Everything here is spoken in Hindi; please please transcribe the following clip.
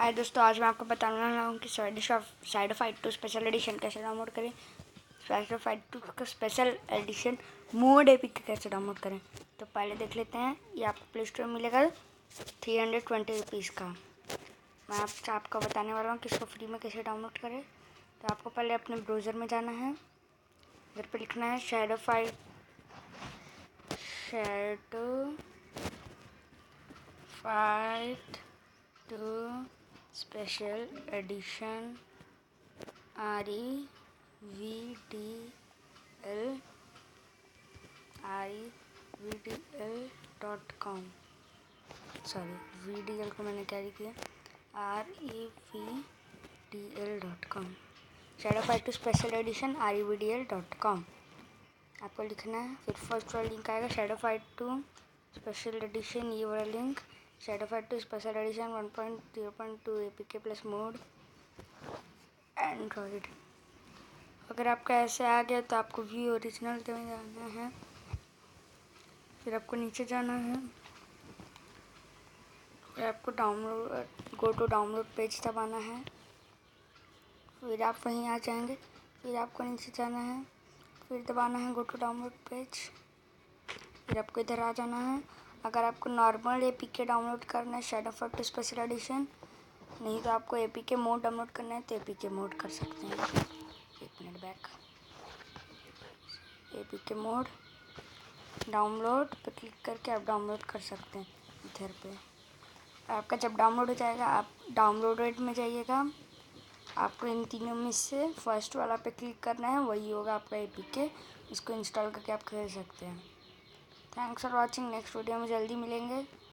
हाय दोस्तों, आज मैं आपको बताने वाला हूँ कि side of fight 2 special edition कैसे डाउनलोड करें। साइड ऑफ फाइट 2 का स्पेशल एडिशन मोड एपिक कैसे डाउनलोड करें। तो पहले देख लेते हैं। ये आपको प्ले स्टोर में मिलेगा 320 रुपीज़ का। मैं आपको बताने वाला हूँ कि इसको फ्री में कैसे डाउनलोड करें। तो आपको पहले अपने ब्राउज़र में जाना है। इधर पर लिखना है shadow fight 2 special edition REVDL.com। Sorry, VDL को मैंने कैरी किया, REVDL.com। Shadow fight 2 special edition REVDL.com आपको लिखना है। फिर फर्स्ट वाला लिंक आएगा शैडो फाइट 2 स्पेशल एडिशन। ये वाला link shadow fight 2 special edition 1.0.2 APK plus mode Android. अगर आपका ऐसे आ गया तो आपको व्यू ओरिजिनल में जाना है। फिर आपको नीचे जाना है। फिर आपको गो टू डाउनलोड पेज दबाना है। फिर आप वहीं आ जाएंगे। फिर आपको नीचे जाना है। फिर दबाना है गो टू डाउनलोड पेज। फिर आपको इधर आ जाना है। अगर आपको नॉर्मल APK डाउनलोड करना है शैडो फाइट 2 स्पेशल एडिशन, नहीं तो आपको APK मोड डाउनलोड करना है तो APK मोड कर सकते हैं। एक minute back. APK mode download पे क्लिक करके आप डाउनलोड कर सकते हैं। इधर पे आपका जब डाउनलोड हो जाएगा, आप डाउनलोडेड में जाइएगा। आपको इन तीनों में से फर्स्ट वाला पे क्लिक करना है, वही होगा आपका APK। इसको इंस्टॉल करके आप खेल सकते हैं। Thanks for watching. Next video में जल्दी मिलेंगे।